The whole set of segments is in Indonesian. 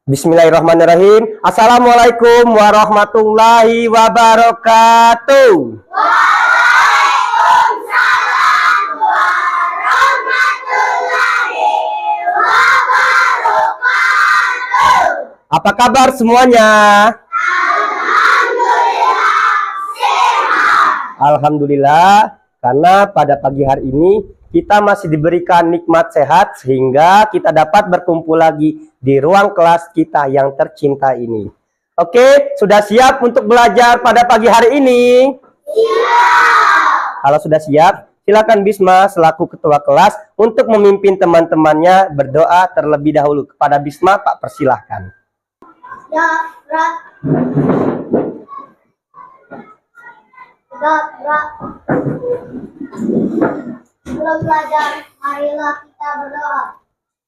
Bismillahirrahmanirrahim. Assalamualaikum warahmatullahi wabarakatuh. Waalaikumsalam warahmatullahi wabarakatuh. Apa kabar semuanya? Alhamdulillah sehat. Alhamdulillah, karena pada pagi hari ini kita masih diberikan nikmat sehat sehingga kita dapat berkumpul lagi di ruang kelas kita yang tercinta ini. Oke, sudah siap untuk belajar pada pagi hari ini? Siap. Kalau sudah siap, silakan Bisma selaku ketua kelas untuk memimpin teman-temannya berdoa terlebih dahulu. Kepada Bisma, Pak, persilahkan. Ya, Ra. Sebelum belajar, marilah kita berdoa.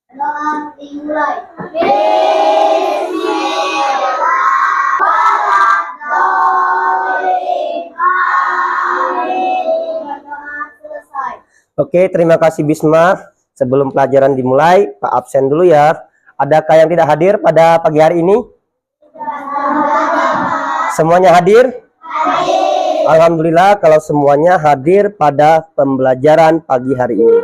Doa dimulai. Bismillahirrahmanirrahim. Doa selesai. Oke, terima kasih Bisma. Sebelum pelajaran dimulai, Pak absen dulu ya. Adakah yang tidak hadir pada pagi hari ini? Semuanya hadir? Alhamdulillah kalau semuanya hadir pada pembelajaran pagi hari ini.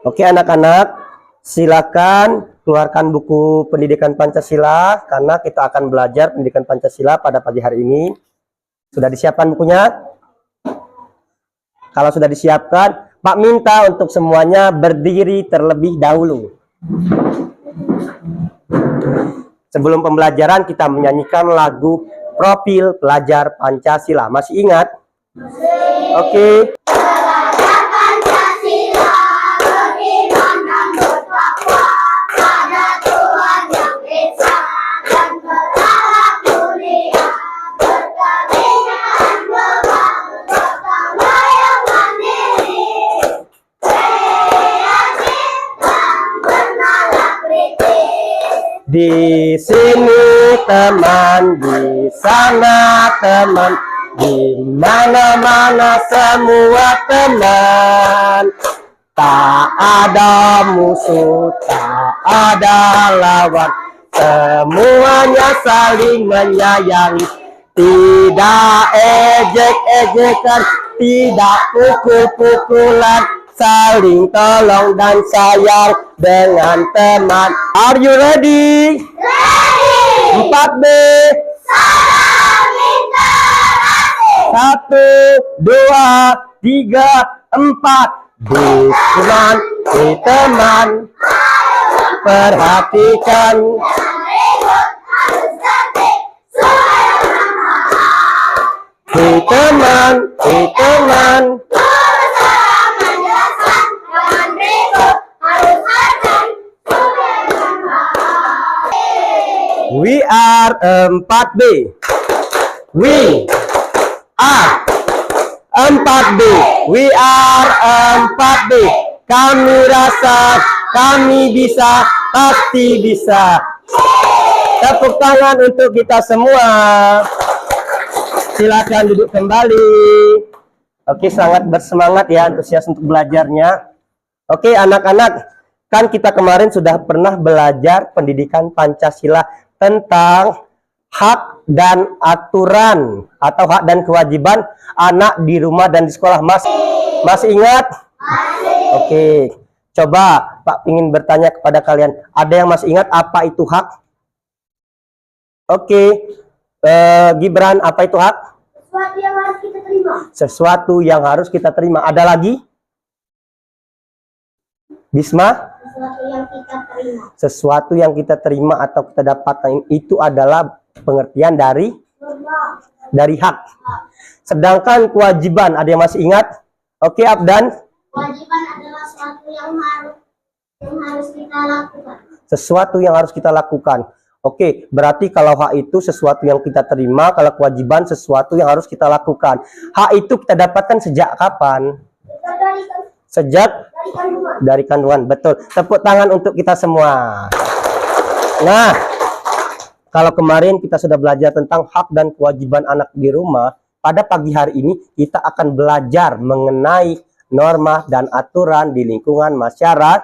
Oke anak-anak, silakan keluarkan buku pendidikan Pancasila karena kita akan belajar pendidikan Pancasila pada pagi hari ini. Sudah disiapkan bukunya? Kalau sudah disiapkan, Pak minta untuk semuanya berdiri terlebih dahulu. Sebelum pembelajaran kita menyanyikan lagu Profil Pelajar Pancasila. Masih ingat? Oke. Belajar Pancasila, beriman dan bertakwa pada Tuhan Yang Esa dan berakhlak mulia, berkebijakan global, bersama yang mandiri, kreatif dan bernalar kritis. Di sini teman, di sana teman, di mana-mana semua teman. Tak ada musuh, tak ada lawan, semuanya saling menyayangi. Tidak ejek-ejekan, tidak pukul-pukulan, saling tolong dan sayang dengan teman. Are you ready? Ready! 4B. Salam interaksi. 1, 2, 3, 4. Di teman, perhatikan. Yang ribut harus ganti supaya bermanfaat. Di teman. Berusaha menjelaskan, jangan ribut harus hargai supaya bermanfaat. We are 4B. We are 4B. We are 4B. Kami rasa, kami bisa, pasti bisa. Tepuk tangan untuk kita semua. Silakan duduk kembali. Oke, sangat bersemangat ya, antusias untuk belajarnya. Oke, anak-anak, kan kita kemarin sudah pernah belajar pendidikan Pancasila tentang hak dan aturan atau hak dan kewajiban anak di rumah dan di sekolah. Masih ingat? Oke, coba Pak ingin bertanya kepada kalian, ada yang masih ingat apa itu hak? Oke, Gibran, apa itu hak? Sesuatu yang harus kita terima. Sesuatu yang harus kita terima. Ada lagi? Bisma? Sesuatu yang kita terima. Sesuatu yang kita terima atau kita dapatkan itu adalah pengertian dari hak. Sedangkan kewajiban, ada yang masih ingat? Oke, Abdan. Kewajiban adalah sesuatu yang harus kita lakukan. Sesuatu yang harus kita lakukan. Oke, berarti kalau hak itu sesuatu yang kita terima, kalau kewajiban sesuatu yang harus kita lakukan. Hak itu kita dapatkan sejak kapan? Sejak dari kandungan. Betul. Tepuk tangan untuk kita semua. Nah, kalau kemarin kita sudah belajar tentang hak dan kewajiban anak di rumah, pada pagi hari ini kita akan belajar mengenai norma dan aturan di lingkungan masyarakat.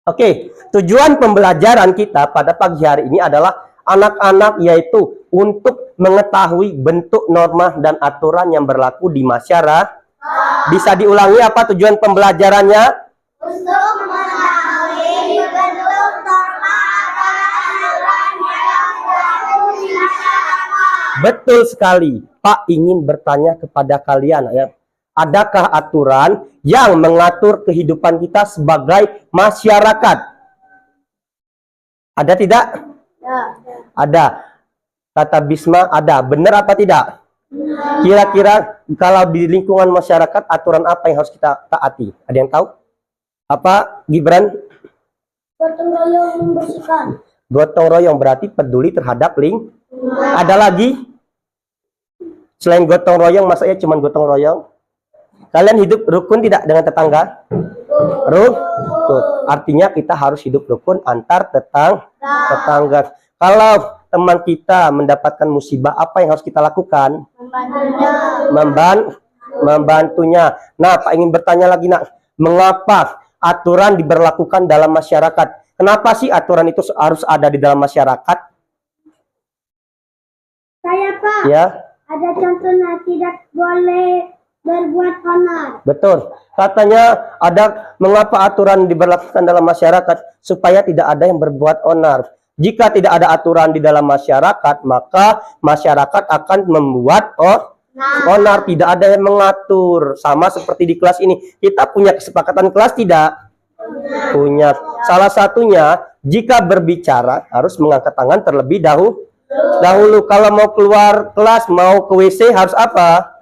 Oke, tujuan pembelajaran kita pada pagi hari ini adalah anak-anak yaitu untuk mengetahui bentuk norma dan aturan yang berlaku di masyarakat. Bisa diulangi apa tujuan pembelajarannya? Untuk mengetahui bentuk norma atau aturan yang berlaku di masyarakat. Betul sekali. Pak ingin bertanya kepada kalian ya. Adakah aturan yang mengatur kehidupan kita sebagai masyarakat? Ada tidak? Ya. Ada. Kata Bisma ada. Benar apa tidak? Kira-kira kalau di lingkungan masyarakat aturan apa yang harus kita taati? Ada yang tahu? Apa Gibran? Gotong royong membersihkan. Gotong royong berarti peduli terhadap Ada lagi? Selain gotong royong, masanya cuma gotong royong? Kalian hidup rukun tidak dengan tetangga? Rukun. Artinya kita harus hidup rukun antar tetangga. Kalau teman kita mendapatkan musibah, apa yang harus kita lakukan? Membantunya. Nah, Pak ingin bertanya lagi, nak. Mengapa aturan diberlakukan dalam masyarakat? Kenapa sih aturan itu harus ada di dalam masyarakat? Saya, Pak. Ya. Ada contohnya tidak boleh berbuat onar. Betul. Katanya ada mengapa aturan diberlakukan dalam masyarakat supaya tidak ada yang berbuat onar. Jika tidak ada aturan di dalam masyarakat, maka masyarakat akan membuat onar. Tidak ada yang mengatur. Sama seperti di kelas ini. Kita punya kesepakatan kelas tidak? Punya. Salah satunya, jika berbicara harus mengangkat tangan terlebih dahulu. Kalau mau keluar kelas, mau ke WC harus apa?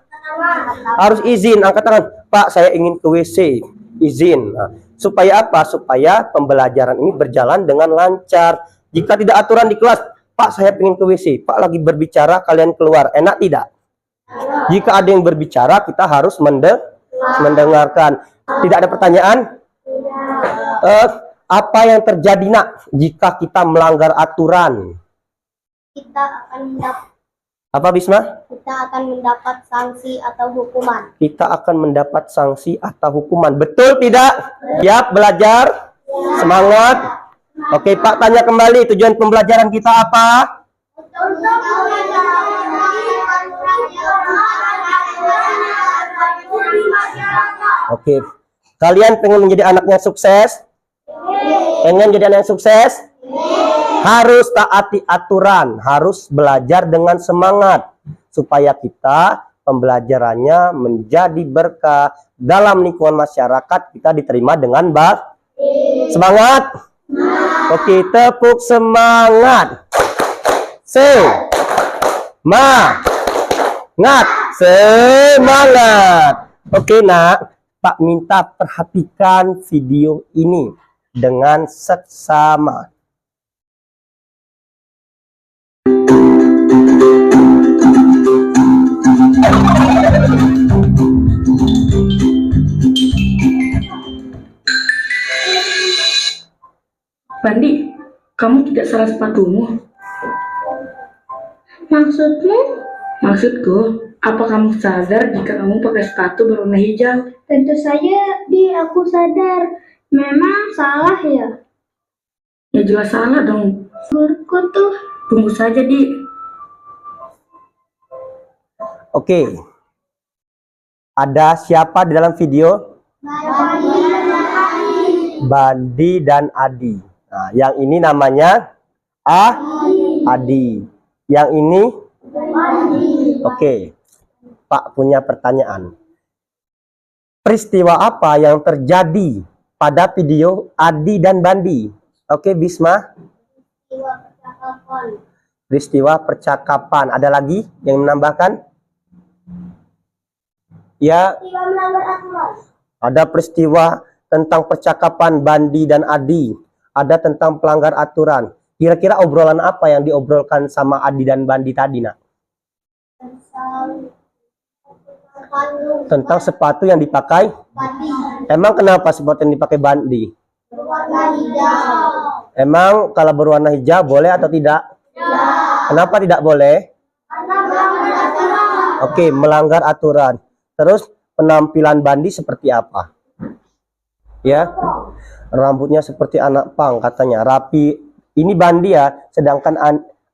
Harus izin, angkat tangan. Pak, saya ingin ke WC. Izin. Nah, supaya apa? Supaya pembelajaran ini berjalan dengan lancar. Jika tidak aturan di kelas, Pak, saya ingin ke WC. Pak lagi berbicara, kalian keluar. Enak tidak? Jika ada yang berbicara, kita harus mendengarkan. Tidak ada pertanyaan? Apa yang terjadi, nak, jika kita melanggar aturan? Kita akan mendapat Apa, Bisma? Kita akan mendapat sanksi atau hukuman. Kita akan mendapat sanksi atau hukuman. Betul tidak? Siap belajar? Semangat? Oke, Pak tanya kembali, tujuan pembelajaran kita apa? Oke. Kalian pengen menjadi anak yang sukses? Pengen jadi anak yang sukses? Harus taati aturan, harus belajar dengan semangat supaya kita pembelajarannya menjadi berkah dalam lingkungan masyarakat, kita diterima dengan baik. Semangat. Oke, tepuk semangat. Semangat. Oke, nak, Pak minta perhatikan video ini dengan seksama. Bandi, kamu tidak salah sepatumu. Maksudmu? Maksudku, apa kamu sadar jika kamu pakai sepatu berwarna hijau? Tentu saja, aku sadar. Memang salah ya? Ya jelas salah dong. Guruku tuh. Tunggu saja, Di. Oke. Ada siapa di dalam video? Bandi dan Adi. Nah, yang ini namanya Adi. Yang ini? Oke. Pak punya pertanyaan. Peristiwa apa yang terjadi pada video Adi dan Bandi? Oke, Bisma. Peristiwa percakapan. Ada lagi yang menambahkan? Ya. Ada peristiwa tentang percakapan Bandi dan Adi. Ada tentang pelanggar aturan. Kira-kira obrolan apa yang diobrolkan sama Adi dan Bandi tadi, nak? Tentang sepatu yang dipakai. Emang kenapa sepatu yang dipakai Bandi? Berwarna hijau. Emang kalau berwarna hijau boleh atau tidak? Kenapa tidak boleh? Oke, melanggar aturan. Terus penampilan Bandi seperti apa? Ya, rambutnya seperti anak pang katanya, rapi. Ini Bandi ya, sedangkan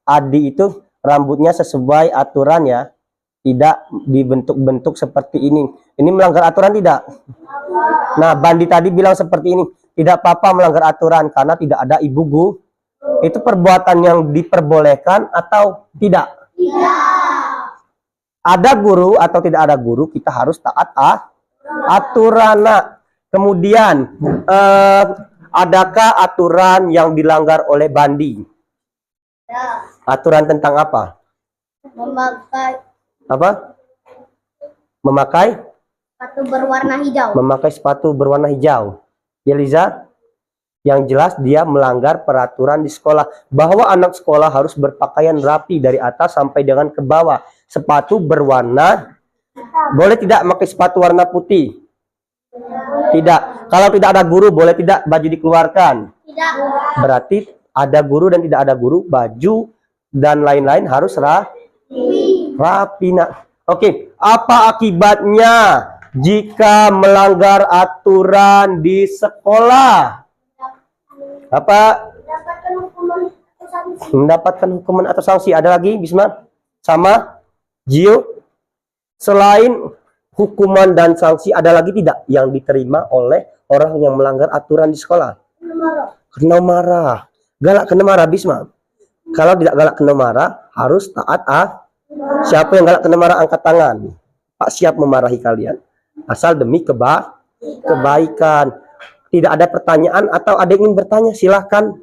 Adi itu rambutnya sesuai aturan ya, tidak dibentuk-bentuk seperti ini. Ini melanggar aturan tidak? Nah, Bandi tadi bilang seperti ini, tidak apa-apa melanggar aturan karena tidak ada ibu guru. Itu perbuatan yang diperbolehkan atau tidak? Ada guru atau tidak ada guru, kita harus taat aturan. Nah, kemudian adakah aturan yang dilanggar oleh Bandi? Aturan tentang apa? Memakai Apa? Memakai sepatu berwarna hijau. memakai sepatu berwarna hijau. Ya Liza, yang jelas dia melanggar peraturan di sekolah bahwa anak sekolah harus berpakaian rapi dari atas sampai dengan ke bawah. Sepatu berwarna, boleh tidak pakai sepatu warna putih? Tidak. Kalau tidak ada guru, boleh tidak baju dikeluarkan? Tidak. Berarti ada guru dan tidak ada guru, baju dan lain-lain harus rapi. Nak. Oke, apa akibatnya jika melanggar aturan di sekolah? Apa? Mendapatkan hukuman atau sanksi. Mendapatkan hukuman atau sanksi. Ada lagi, Bisma? Sama? Gio? Selain hukuman dan sanksi, ada lagi tidak yang diterima oleh orang yang melanggar aturan di sekolah? Kena marah. Galak kena marah, Bisma. Kalau tidak galak kena marah, harus taat. Siapa yang galak kena marah, angkat tangan. Pak siap memarahi kalian. Asal demi kebaikan. Tidak ada pertanyaan atau ada yang ingin bertanya, silahkan.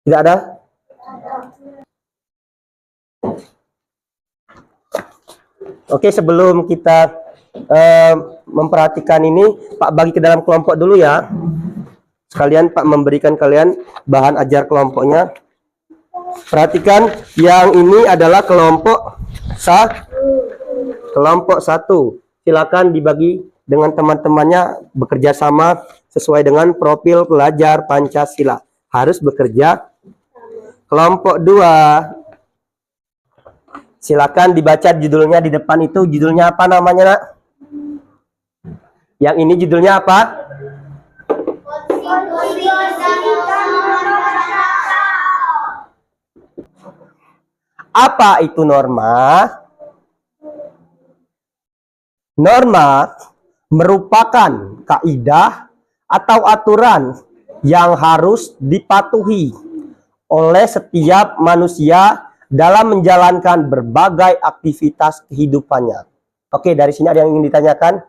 Tidak ada? Oke, sebelum kita memperhatikan ini, Pak bagi ke dalam kelompok dulu ya. Sekalian Pak memberikan kalian bahan ajar kelompoknya. Perhatikan, yang ini adalah kelompok kelompok 1. Silakan dibagi dengan teman-temannya, bekerja sama sesuai dengan profil pelajar Pancasila. Harus bekerja. Kelompok 2. Silakan dibaca judulnya di depan itu. Judulnya apa namanya, Nak? Yang ini judulnya apa? Apa itu norma? Norma merupakan kaidah atau aturan yang harus dipatuhi oleh setiap manusia dalam menjalankan berbagai aktivitas kehidupannya. Oke, dari sini ada yang ingin ditanyakan?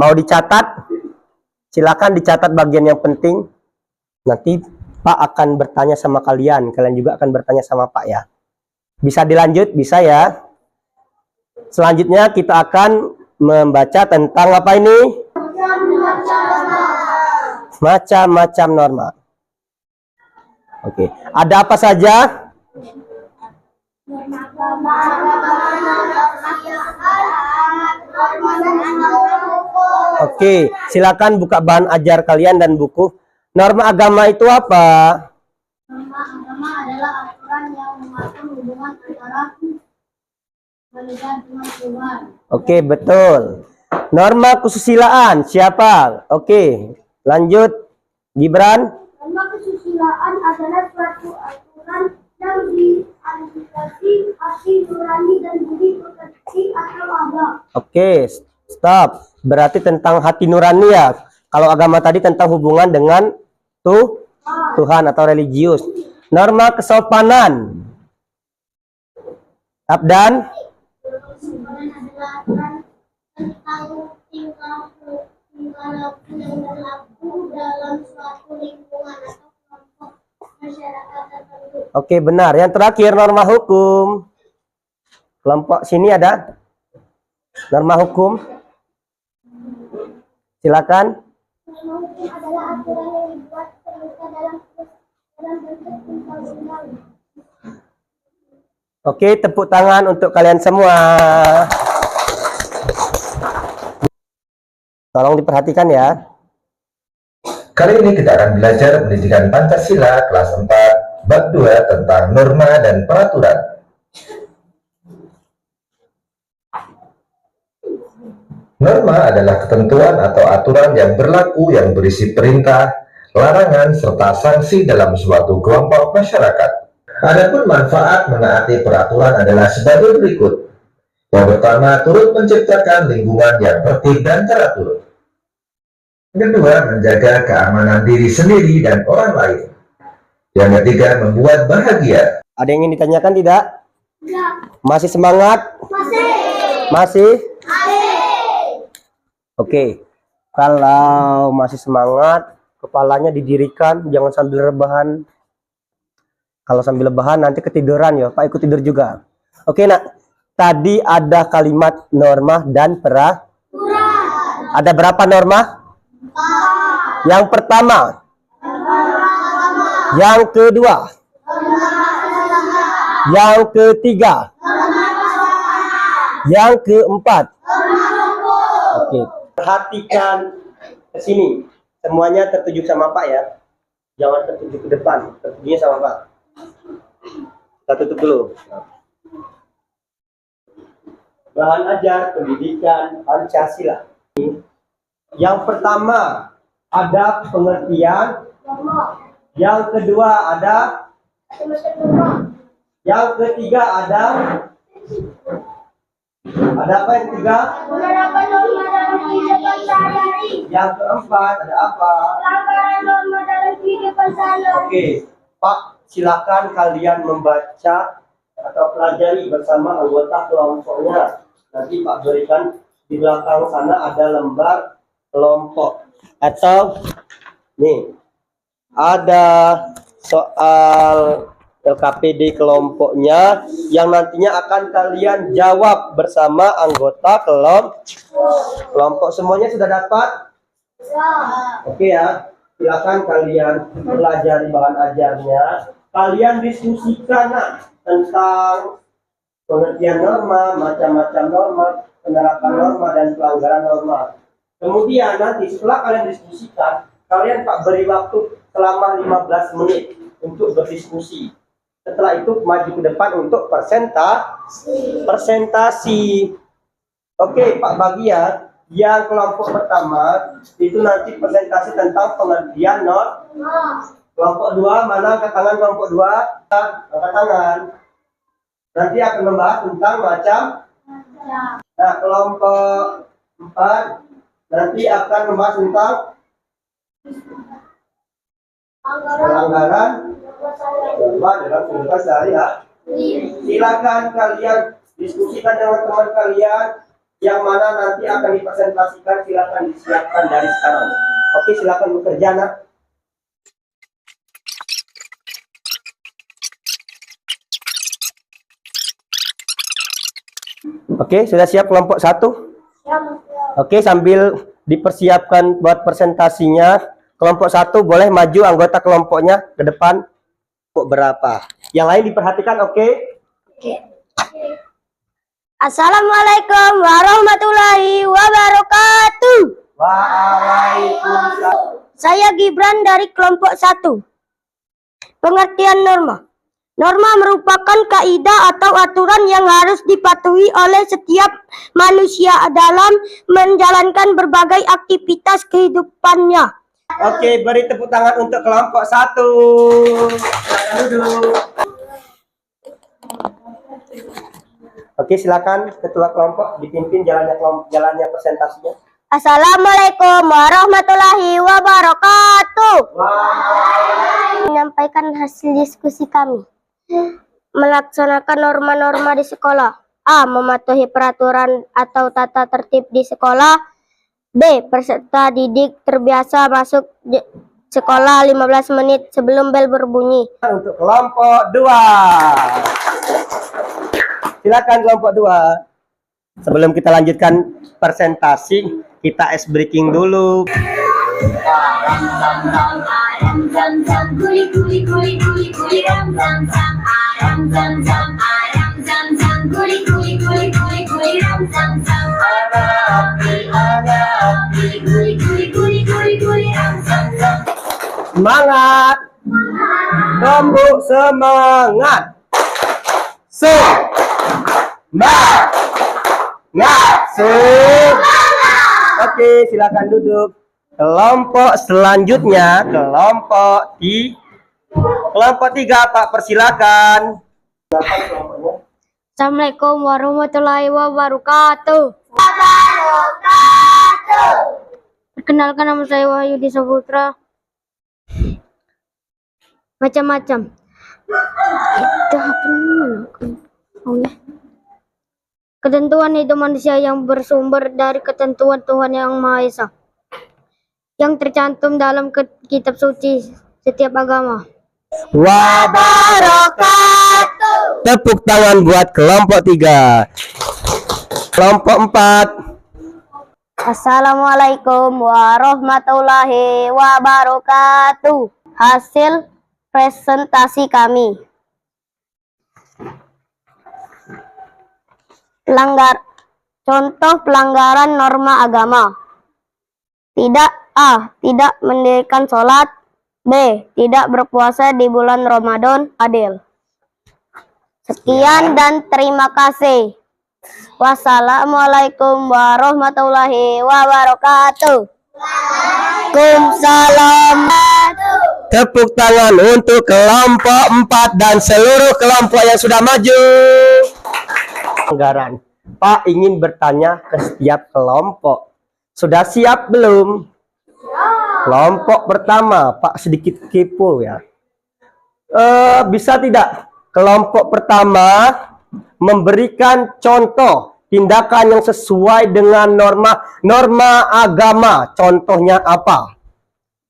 Mau dicatat? Silakan dicatat bagian yang penting. Nanti Pak akan bertanya sama kalian. Kalian juga akan bertanya sama Pak ya. Bisa dilanjut? Bisa ya. Selanjutnya kita akan membaca tentang apa ini? Macam-macam norma. Oke, ada apa saja? Oke, silakan buka bahan ajar kalian dan buku. Norma agama itu apa? Norma agama adalah aturan yang mengatur hubungan antara manusia dengan Tuhan. Oke, betul. Norma kesusilaan siapa? Oke, lanjut. Gibran. Norma kesusilaan adalah suatu aturan yang diantisipasi hati nurani dan budi pekerti atau agama. Oke, stop. Berarti tentang hati nurani ya. Kalau agama tadi tentang hubungan dengan Tuhan atau religius. Norma kesopanan. Abdan. Kesopanan adalah aturan tentang tingkah laku yang berlaku dalam suatu lingkungan atau kelompok masyarakat tertentu. Oke, benar. Yang terakhir norma hukum. Kelompok sini ada norma hukum. Silakan. Norma hukum adalah aturan yang dibuat terbuka dalam bentuk undang-undang. Oke, tepuk tangan untuk kalian semua. Tolong diperhatikan ya. Kali ini kita akan belajar pendidikan Pancasila kelas 4 bab 2 tentang norma dan peraturan. Norma adalah ketentuan atau aturan yang berlaku yang berisi perintah, larangan, serta sanksi dalam suatu kelompok masyarakat. Adapun manfaat menaati peraturan adalah sebagai berikut. Yang pertama, turut menciptakan lingkungan yang tertib dan teratur. Yang kedua, menjaga keamanan diri sendiri dan orang lain. Yang ketiga, membuat bahagia. Ada yang ingin ditanyakan tidak? Enggak. Masih semangat? Masih. Masih? Masih. Oke, kalau masih semangat, kepalanya didirikan, jangan sambil rebahan. Kalau sambil rebahan nanti ketiduran ya, Pak ikut tidur juga. Oke nak, tadi ada kalimat norma dan peraturan. Ada berapa norma? Yang pertama, yang kedua, yang ketiga, yang keempat. Oke. Perhatikan ke sini. Semuanya tertuju sama Pak ya. Jangan tertuju ke depan. Tertujunya sama Pak. Kita tutup dulu. Bahan ajar pendidikan Pancasila. Yang pertama ada pengertian. Yang kedua ada. Yang ketiga ada. Ada apa yang ketiga? Penerapan norma dalam kehidupan sehari-hari. Yang keempat ada apa? Pelanggaran norma dalam kehidupan sehari-hari. Oke, Pak, silakan kalian membaca atau pelajari bersama anggota kelompoknya. Nanti Pak berikan di belakang sana ada lembar kelompok. Atau nih, ada soal LKPD kelompoknya yang nantinya akan kalian jawab bersama anggota kelompok. Semuanya sudah dapat? Oke ya, silakan kalian pelajari bahan ajarnya. Kalian diskusikan tentang pengertian norma, macam-macam norma, penerapan norma dan pelanggaran norma. Kemudian nanti setelah kalian diskusikan, kalian Pak beri waktu selama 15 menit untuk berdiskusi. Setelah itu maju ke depan untuk presentasi. Oke Pak Bagian, yang kelompok pertama itu nanti presentasi tentang pengertian norma. Kelompok 2 mana angkat tangan? Kelompok 2 angkat tangan. Nanti akan membahas tentang macam. Nah kelompok 4 nanti akan membahas tentang pelanggaran norma dalam kehidupan sehari-hari. Silakan kalian diskusikan dengan teman kalian yang mana nanti akan dipresentasikan. Silakan disiapkan dari sekarang. Oke, silakan bekerja nak. Oke, sudah siap kelompok 1? Oke, sambil dipersiapkan buat presentasinya, kelompok 1 boleh maju anggota kelompoknya ke depan. Kok berapa? Yang lain diperhatikan, oke? Assalamualaikum warahmatullahi wabarakatuh. Waalaikumsalam. Saya Gibran dari kelompok 1. Pengertian norma. Norma merupakan kaidah atau aturan yang harus dipatuhi oleh setiap manusia dalam menjalankan berbagai aktivitas kehidupannya. Oke, beri tepuk tangan untuk kelompok 1. Silakan duduk. Oke, silakan ketua kelompok dipimpin jalannya presentasinya. Assalamualaikum warahmatullahi wabarakatuh. Menyampaikan hasil diskusi kami. Melaksanakan norma-norma di sekolah. A. Mematuhi peraturan atau tata tertib di sekolah. B. Peserta didik terbiasa masuk sekolah 15 menit sebelum bel berbunyi. Untuk kelompok 2. Silakan kelompok 2. Sebelum kita lanjutkan presentasi, kita ice breaking dulu. Semangat, Rembuk semangat. Semangat. Oke, silakan duduk. Kelompok selanjutnya, kelompok 3, Pak, persilakan. Assalamualaikum warahmatullahi wabarakatuh. Perkenalkan, nama saya Wahyudi Saputra. Macam-macam. Itu apa namanya? Oh, ya. Ketentuan hidup manusia yang bersumber dari ketentuan Tuhan Yang Maha Esa, yang tercantum dalam kitab suci setiap agama. Wabarakatuh. Tepuk tangan buat kelompok 3. Kelompok 4. Assalamualaikum warahmatullahi wabarakatuh. Hasil presentasi kami. Contoh pelanggaran norma agama. Tidak mendirikan sholat. B. Tidak berpuasa di bulan Ramadan adil. Sekian dan terima kasih. Wassalamualaikum warahmatullahi wabarakatuh. Waalaikumsalam. Tepuk tangan untuk kelompok 4 dan seluruh kelompok yang sudah maju. Anggaran. Pak ingin bertanya ke setiap kelompok. Sudah siap belum? Kelompok pertama, Pak sedikit kepo ya. Bisa tidak kelompok pertama memberikan contoh tindakan yang sesuai dengan norma agama? Contohnya apa?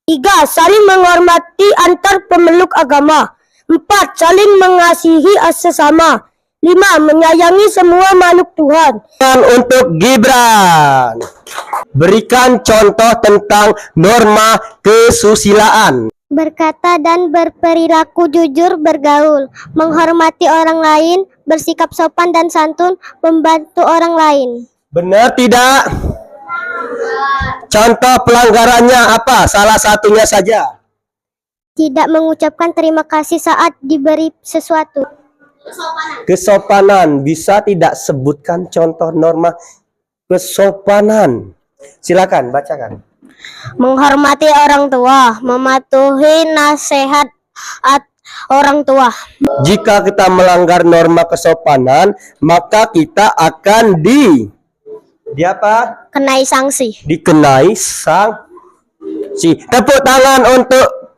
3. Saling menghormati antar pemeluk agama. 4. Saling mengasihi sesama. 5. Menyayangi semua makhluk Tuhan. Dan untuk Gibran, berikan contoh tentang norma kesusilaan. Berkata dan berperilaku jujur, bergaul, menghormati orang lain, bersikap sopan dan santun, membantu orang lain. Benar tidak? Contoh pelanggarannya apa? Salah satunya saja. Tidak mengucapkan terima kasih saat diberi sesuatu. Kesopanan. Bisa tidak sebutkan contoh norma kesopanan? Silakan bacakan. Menghormati orang tua, mematuhi nasihat orang tua. Jika kita melanggar norma kesopanan, maka kita akan Kenai sanksi. dikenai sanksi. Tepuk tangan untuk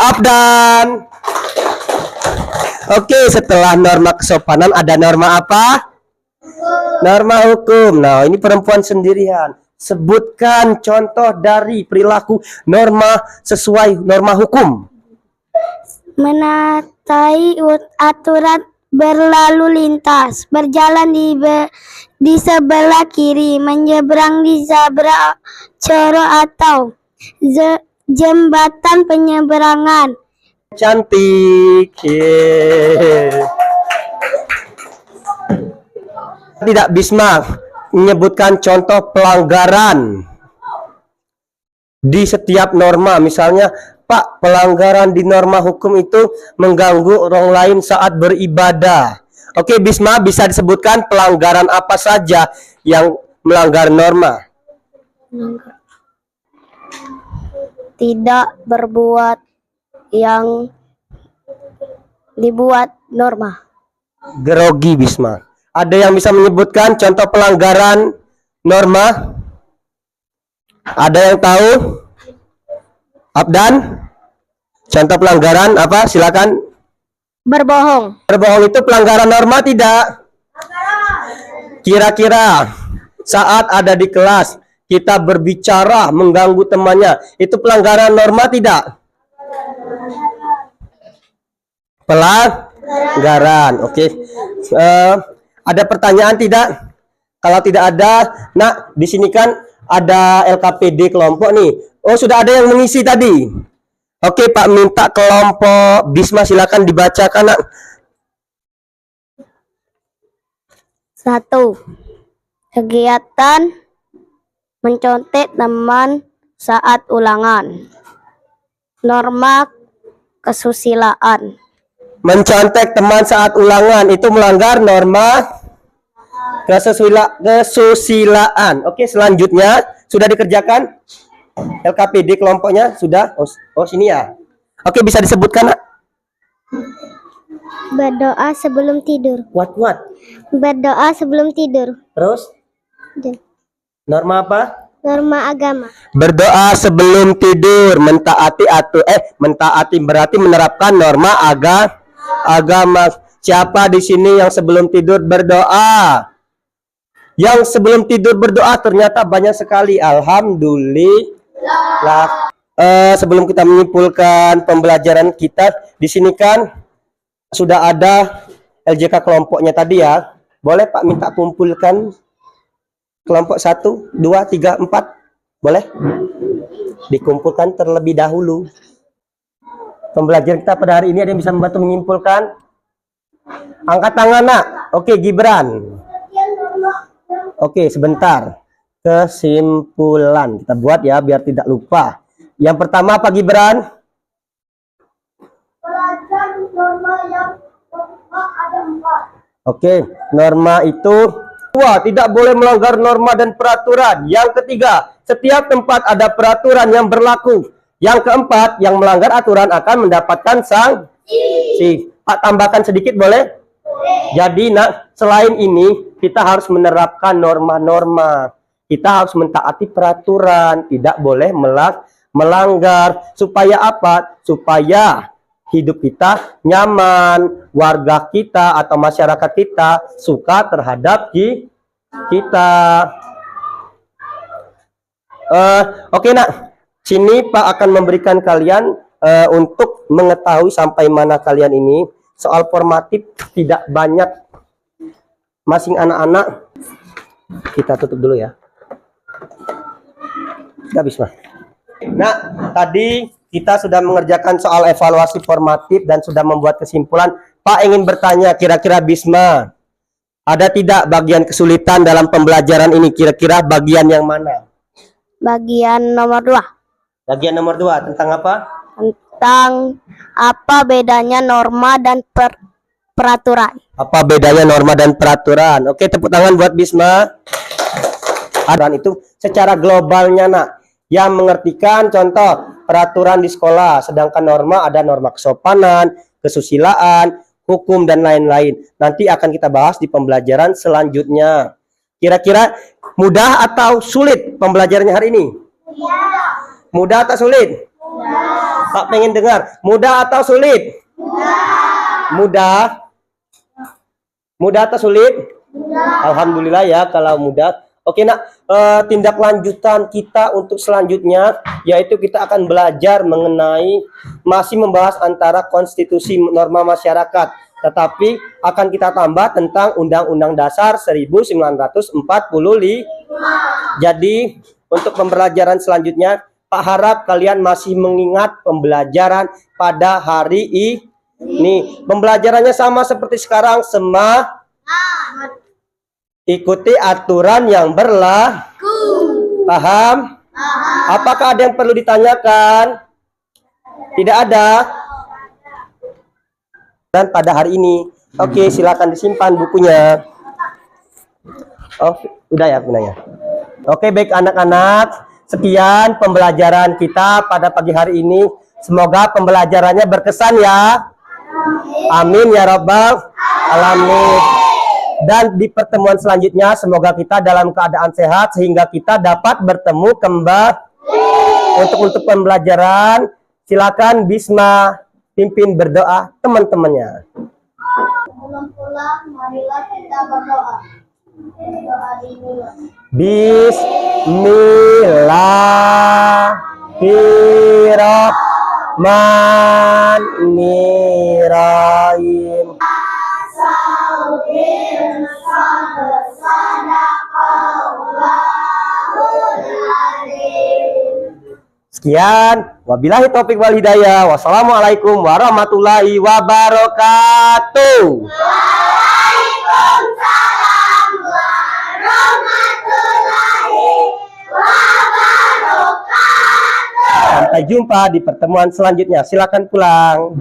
Abdan. Oke, setelah norma kesopanan ada norma apa? Norma hukum. Nah, ini perempuan sendirian. Sebutkan contoh dari perilaku norma sesuai norma hukum. Menaati aturan berlalu lintas, berjalan di sebelah kiri, menyeberang di zebra cross atau jembatan penyeberangan. Cantik. Tidak, Bisma menyebutkan contoh pelanggaran di setiap norma. Misalnya, Pak, pelanggaran di norma hukum itu mengganggu orang lain saat beribadah. Oke, Bisma, bisa disebutkan pelanggaran apa saja yang melanggar norma? Tidak berbuat yang dibuat norma. Grogi, Bisma. Ada yang bisa menyebutkan contoh pelanggaran norma? Ada yang tahu? Abdan? Contoh pelanggaran apa? Silakan. Berbohong. Berbohong itu pelanggaran norma tidak? Kira-kira saat ada di kelas kita berbicara mengganggu temannya, itu pelanggaran norma tidak? Pelanggaran. Oke. Ada pertanyaan tidak? Kalau tidak ada, nah di sini kan ada LKPD kelompok nih. Oh, sudah ada yang mengisi tadi. Oke, Pak, minta kelompok Bisma silakan dibacakan, Nak. 1. Kegiatan mencontek teman saat ulangan. Norma kesusilaan. Mencontek teman saat ulangan itu melanggar norma kesusilaan. Oke, selanjutnya Sudah dikerjakan? LKPD kelompoknya sudah? Oh sini ya. Oke, bisa disebutkan, Nak? Berdoa sebelum tidur. What? Berdoa sebelum tidur. Terus? Norma apa? Norma agama. Berdoa sebelum tidur, mentaati berarti menerapkan norma agama. Siapa di sini yang sebelum tidur berdoa? Yang sebelum tidur berdoa ternyata banyak sekali. Alhamdulillah. Sebelum kita menyimpulkan pembelajaran kita di sini kan sudah ada LJK kelompoknya tadi ya. Boleh Pak minta kumpulkan kelompok 1, 2, 3, 4. Boleh? Dikumpulkan terlebih dahulu. Pembelajaran kita pada hari ini ada yang bisa membantu menyimpulkan? Angkat tangan, Nak. Oke, Gibran. Oke, sebentar. Kesimpulan. Kita buat ya biar tidak lupa. Yang pertama apa, Gibran? Belajar norma yang ada 4. Oke, norma itu tidak boleh melanggar norma dan peraturan. Yang ketiga, setiap tempat ada peraturan yang berlaku. Yang keempat, yang melanggar aturan akan mendapatkan sanksi. Pak, tambahkan sedikit boleh? Jadi, Nak, selain ini kita harus menerapkan norma-norma. Kita harus mentaati peraturan, tidak boleh melanggar. Supaya apa? Supaya hidup kita nyaman, warga kita atau masyarakat kita suka terhadap kita. Oke, Nak. Sini Pak akan memberikan kalian untuk mengetahui sampai mana kalian ini. Soal formatif tidak banyak. Masing anak-anak kita tutup dulu ya. Sudah Bisma. Nah, tadi kita sudah mengerjakan soal evaluasi formatif dan sudah membuat kesimpulan. Pak ingin bertanya, kira-kira Bisma, ada tidak bagian kesulitan dalam pembelajaran ini? Kira-kira bagian yang mana? Bagian nomor 2. Bagian nomor 2, tentang apa? Tentang apa bedanya norma dan peraturan. Apa bedanya norma dan peraturan? Oke, tepuk tangan buat Bisma. Aturan itu secara globalnya, Nak. Yang mengertikan contoh peraturan di sekolah, sedangkan norma ada norma kesopanan, kesusilaan, hukum dan lain-lain. Nanti akan kita bahas di pembelajaran selanjutnya. Kira-kira mudah atau sulit pembelajarannya hari ini? Mudah atau sulit? Pak pengen dengar, mudah atau sulit? Mudah. Mudah atau sulit? Alhamdulillah ya kalau mudah. Oke, Nak, tindak lanjutan kita untuk selanjutnya yaitu kita akan belajar mengenai masih membahas antara konstitusi norma masyarakat, tetapi akan kita tambah tentang Undang-Undang Dasar 1945. Jadi untuk pembelajaran selanjutnya Pak harap kalian masih mengingat pembelajaran pada hari ini. Pembelajarannya sama seperti sekarang, ikuti aturan yang berlaku. Paham? Apakah ada yang perlu ditanyakan? Tidak ada. Dan pada hari ini, oke, silakan disimpan bukunya. Oh, udah ya gunanya. Oke, baik anak-anak. Sekian pembelajaran kita pada pagi hari ini. Semoga pembelajarannya berkesan ya. Amin ya rabbal alamin. Dan di pertemuan selanjutnya semoga kita dalam keadaan sehat sehingga kita dapat bertemu kembali. Untuk pembelajaran silakan Bisma pimpin berdoa teman-temannya. Sebelum pulang, marilah kita berdoa. Doa dimulai. Bismillahirrahmanirrahim. Sekian, wabillahi taufik wal hidayah. Wassalamualaikum warahmatullahi wabarakatuh. Waalaikumsalam warahmatullahi wabarakatuh. Sampai jumpa di pertemuan selanjutnya. Silakan pulang.